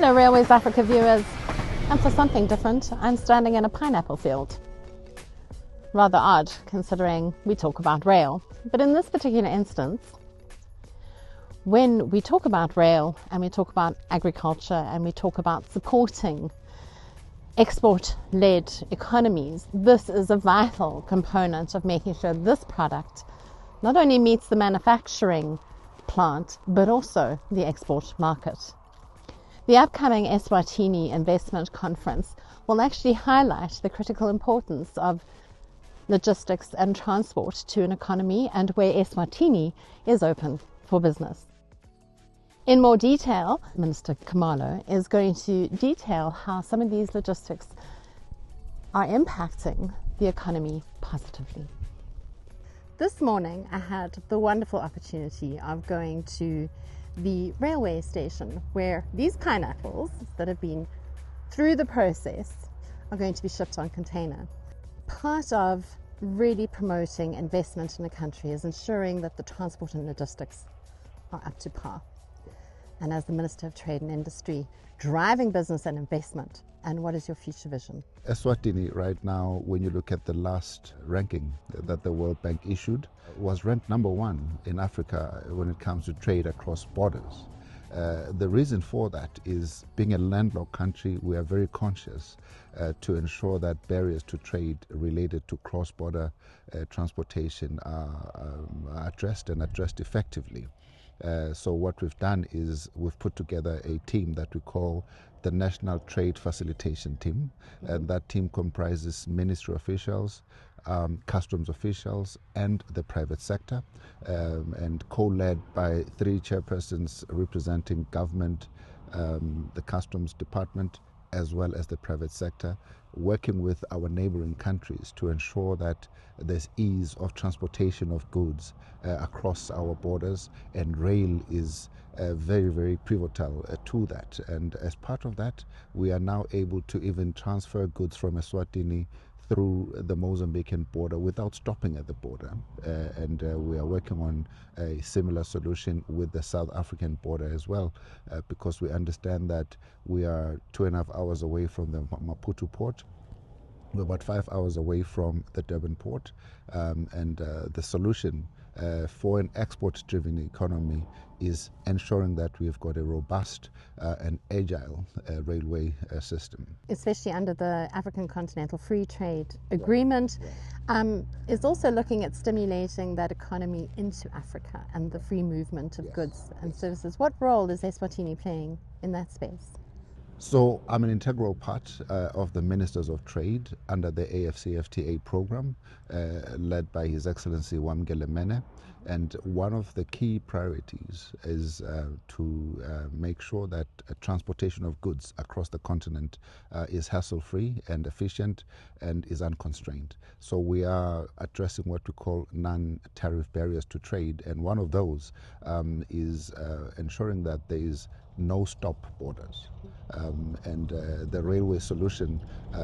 Hello Railways Africa viewers, and for something different, I'm standing in a pineapple field. Rather odd considering we talk about rail, but in this particular instance, when we talk about rail and we talk about agriculture and we talk about supporting export-led economies, this is a vital component of making sure this product not only meets the manufacturing plant but also the export market. The upcoming Eswatini Investment Conference will actually highlight the critical importance of logistics and transport to an economy and where Eswatini is open for business. In more detail, Minister Khumalo is going to detail how some of these logistics are impacting the economy positively. This morning I had the wonderful opportunity of going to the railway station where these pineapples that have been through the process are going to be shipped on container. Part of really promoting investment in a country is ensuring that the transport and logistics are up to par. And as the Minister of Trade and Industry, driving business and investment, and what is your future vision? Eswatini right now, when you look at the last ranking that the World Bank issued, was ranked number 1 in Africa when it comes to trade across borders. The reason for that is, being a landlocked country, we are very conscious to ensure that barriers to trade related to cross-border transportation are addressed and addressed effectively. So what we've done is we've put together a team that we call the National Trade Facilitation Team, and that team comprises ministry officials, customs officials and the private sector, and co-led by 3 chairpersons representing government, the customs department as well as the private sector, working with our neighboring countries to ensure that there's ease of transportation of goods across our borders, and rail is very, very pivotal to that. And as part of that, we are now able to even transfer goods from Eswatini through the Mozambican border without stopping at the border. And we are working on a similar solution with the South African border as well, because we understand that we are 2.5 hours away from the Maputo port. We're about 5 hours away from the Durban port, and the solution for an export-driven economy is ensuring that we've got a robust and agile railway system. Especially under the African Continental Free Trade Agreement, is also looking at stimulating that economy into Africa and the free movement of goods and services. What role is Eswatini playing in that space? So I'm an integral part of the Ministers of Trade under the AfCFTA program, led by His Excellency Wamgele Mene. And one of the key priorities is to make sure that transportation of goods across the continent is hassle-free and efficient and is unconstrained. So we are addressing what we call non-tariff barriers to trade, and one of those is ensuring that there is no-stop borders. And the railway solution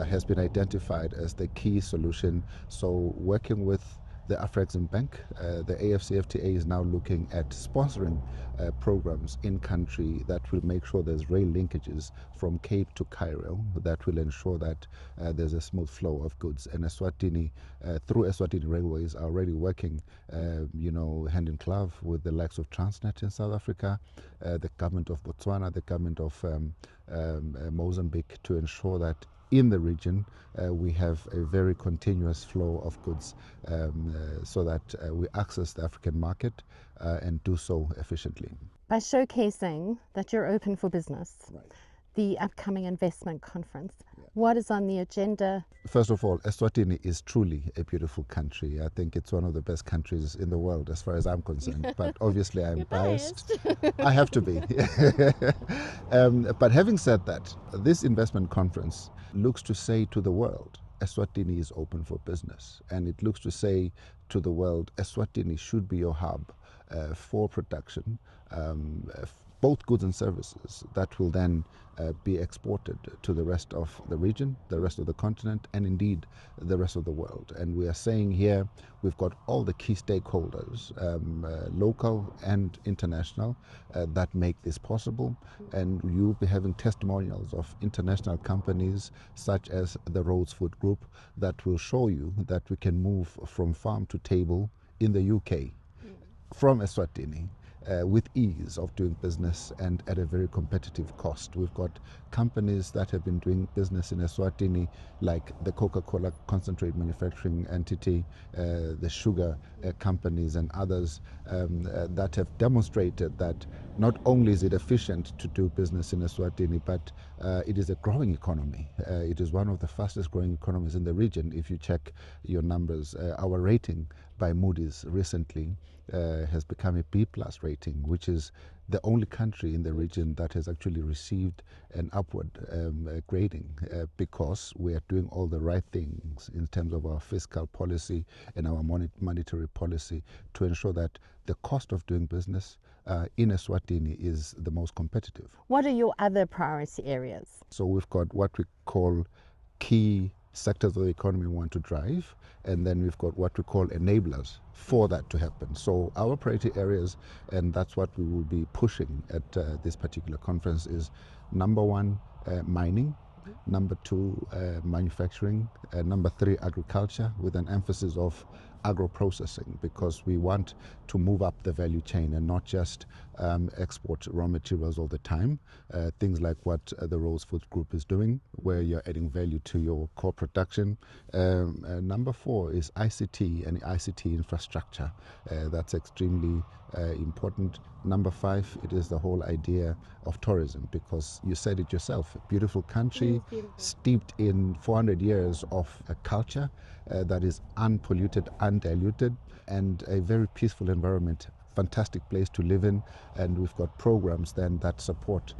has been identified as the key solution. So working with the AfCFTA Bank, the AfCFTA is now looking at sponsoring programs in country that will make sure there's rail linkages from Cape to Cairo that will ensure that there's a smooth flow of goods. And Eswatini, through Eswatini Railways, are already working hand in glove with the likes of Transnet in South Africa, the government of Botswana, the government of Mozambique, to ensure that in the region we have a very continuous flow of goods, so that we access the African market and do so efficiently. By showcasing that you're open for business, the upcoming investment conference, what is on the agenda? First of all, Eswatini is truly a beautiful country. I think it's one of the best countries in the world as far as I'm concerned, but obviously I'm biased. I have to be. But having said that, this investment conference looks to say to the world, Eswatini is open for business, and it looks to say to the world, Eswatini should be your hub for production, both goods and services that will then be exported to the rest of the region, the rest of the continent, and indeed the rest of the world. And we are saying here we've got all the key stakeholders, local and international, that make this possible. And you'll be having testimonials of international companies such as the Rhodes Food Group that will show you that we can move from farm to table in the UK, from Eswatini, with ease of doing business and at a very competitive cost. We've got companies that have been doing business in Eswatini, like the Coca-Cola concentrate manufacturing entity, the sugar companies and others that have demonstrated that not only is it efficient to do business in Eswatini, but it is a growing economy. It is one of the fastest growing economies in the region. If you check your numbers, our rating by Moody's recently has become a B+ rating, which is the only country in the region that has actually received an upward grading because we are doing all the right things in terms of our fiscal policy and our monetary policy to ensure that the cost of doing business in Eswatini is the most competitive. What are your other priority areas? So we've got what we call key sectors of the economy we want to drive, and then we've got what we call enablers for that to happen. So our priority areas, and that's what we will be pushing at this particular conference, is number one, mining, number two, manufacturing, number three, agriculture, with an emphasis of agro-processing, because we want to move up the value chain and not just export raw materials all the time. Things like what the Rhodes Food Group is doing, where you're adding value to your core production. Number four is ICT and ICT infrastructure. That's extremely important. Number five, it is the whole idea of tourism, because you said it yourself, a beautiful country, steeped in 400 years of a culture that is unpolluted, undiluted, and a very peaceful environment. Fantastic place to live in, and we've got programs then that support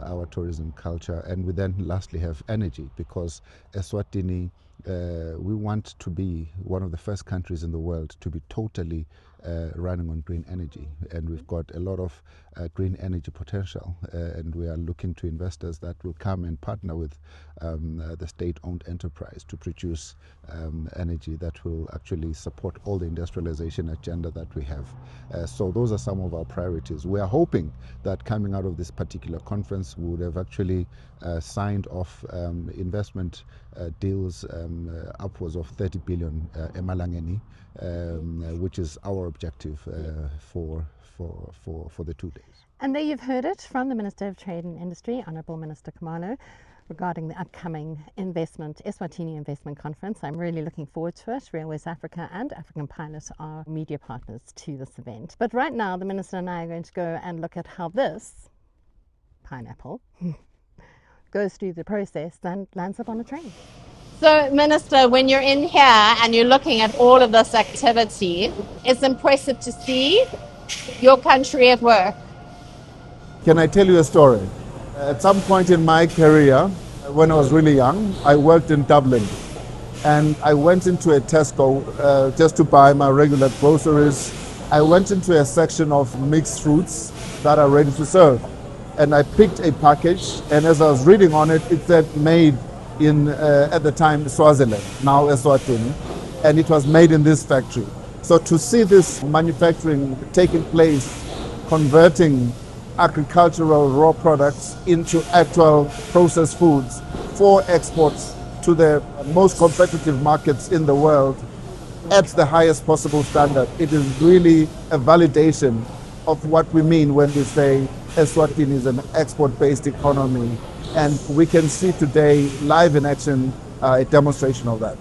our tourism culture. And we then lastly have energy, because Eswatini, we want to be one of the first countries in the world to be totally running on green energy, and we've got a lot of green energy potential, and we are looking to investors that will come and partner with the state-owned enterprise to produce energy that will actually support all the industrialization agenda that we have. So those are some of our priorities. We are hoping that coming out of this particular conference, we would have actually signed off investment deals upwards of 30 billion emalangeni, which is our objective for the 2 days. And there you've heard it from the Minister of Trade and Industry, Honourable Minister Khumalo, regarding the upcoming Eswatini Investment Conference. I'm really looking forward to it. Real West Africa and African Pilot are media partners to this event. But right now, the Minister and I are going to go and look at how this pineapple goes through the process and lands up on a train. So, Minister, when you're in here and you're looking at all of this activity, it's impressive to see your country at work. Can I tell you a story? At some point in my career, when I was really young, I worked in Dublin, and I went into a Tesco just to buy my regular groceries. I went into a section of mixed fruits that are ready to serve, and I picked a package, and as I was reading on it, it said made in, at the time, Swaziland, now Eswatini, and it was made in this factory. So to see this manufacturing taking place, converting agricultural raw products into actual processed foods for exports to the most competitive markets in the world at the highest possible standard, it is really a validation of what we mean when we say Eswatini is an export-based economy. And we can see today, live in action, a demonstration of that.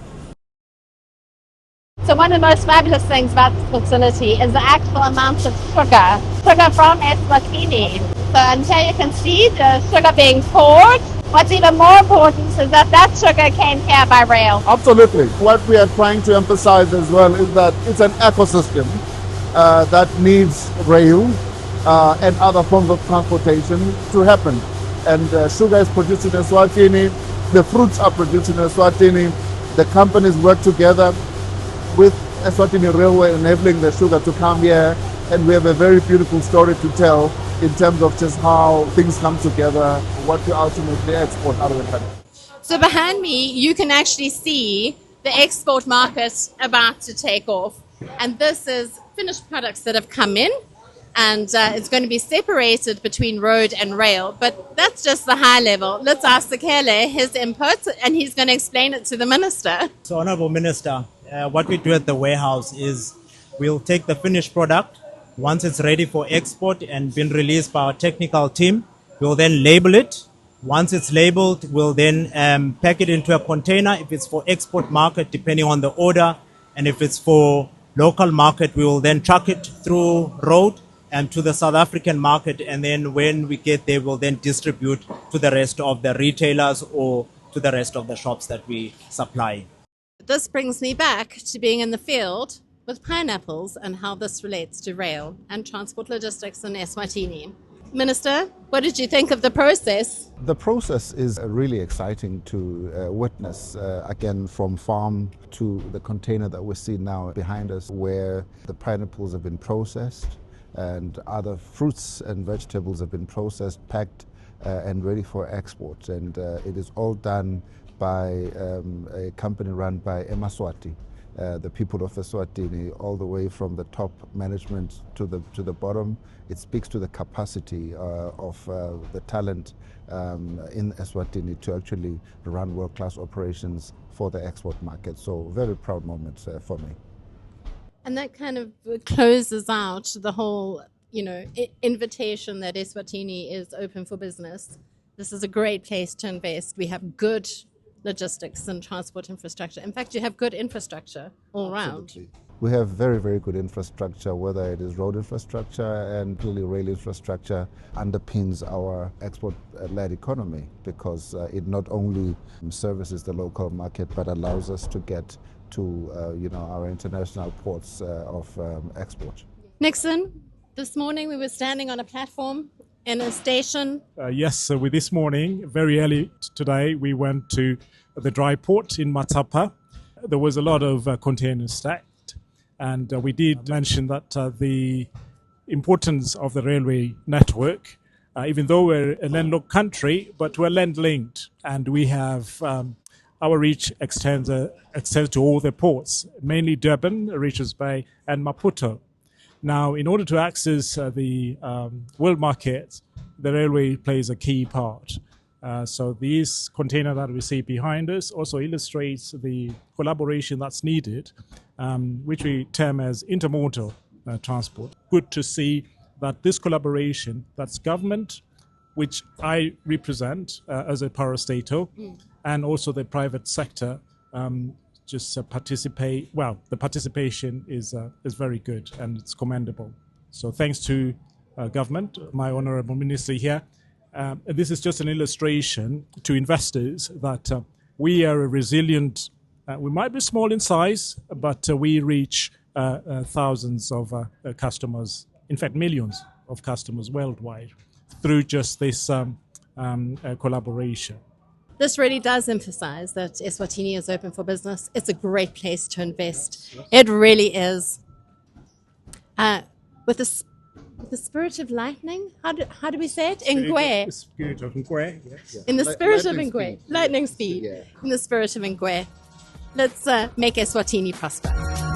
So one of the most fabulous things about this facility is the actual amount of sugar from Eswatini. So and here you can see the sugar being poured. What's even more important is that sugar came here by rail. Absolutely. What we are trying to emphasize as well is that it's an ecosystem that needs rail and other forms of transportation to happen. And sugar is produced in Eswatini, the fruits are produced in Eswatini, the companies work together with Eswatini Railway enabling the sugar to come here, and we have a very beautiful story to tell in terms of just how things come together, what we ultimately export out of the country. So behind me, you can actually see the export market about to take off. And this is finished products that have come in. And it's going to be separated between road and rail. But that's just the high level. Let's ask Sekele his input, and he's going to explain it to the Minister. So, Honourable Minister, what we do at the warehouse is we'll take the finished product. Once it's ready for export and been released by our technical team, we'll then label it. Once it's labeled, we'll then pack it into a container if it's for export market, depending on the order. And if it's for local market, we will then truck it through road and to the South African market. And then when we get there, we'll then distribute to the rest of the retailers or to the rest of the shops that we supply. This brings me back to being in the field with pineapples and how this relates to rail and transport logistics in Eswatini. Minister, what did you think of the process? The process is really exciting to witness, again, from farm to the container that we see now behind us, where the pineapples have been processed and other fruits and vegetables have been processed, packed, and ready for export. And it is all done by a company run by Eswatini. The people of Eswatini, all the way from the top management to the bottom. It speaks to the capacity of the talent in Eswatini to actually run world-class operations for the export market. So very proud moment for me. And that kind of closes out the whole, invitation that Eswatini is open for business. This is a great place to invest. We have good logistics and transport infrastructure. In fact, you have good infrastructure all around. We have very, very good infrastructure, whether it is road infrastructure and clearly rail infrastructure underpins our export-led economy because it not only services the local market but allows us to get to our international ports of export. Nixon, this morning we were standing on a platform in a station. Yes, so this morning, very early today, we went to the dry port in Matsapha. There was a lot of containers stacked, and we did mention that the importance of the railway network, even though we're a landlocked country, but we're land-linked, and we have our reach extends to all the ports, mainly Durban, Richards Bay, and Maputo. Now, in order to access the world market, the railway plays a key part. So this container that we see behind us also illustrates the collaboration that's needed, which we term as intermodal transport. Good to see that this collaboration, that's government, which I represent as a parastatal, and also the private sector, participate. Well, the participation is very good and it's commendable. So thanks to government, my honourable minister here. This is just an illustration to investors that we are a resilient. We might be small in size, but we reach thousands of customers. In fact, millions of customers worldwide through just this collaboration. This really does emphasize that Eswatini is open for business. It's a great place to invest. It really is. With the spirit of lightning, how do we say it? Ngwe. The spirit of Ngwe, yes. In the spirit of Ngwe. Lightning speed. Yeah. In the spirit of Ngwe. Let's make Eswatini prosper.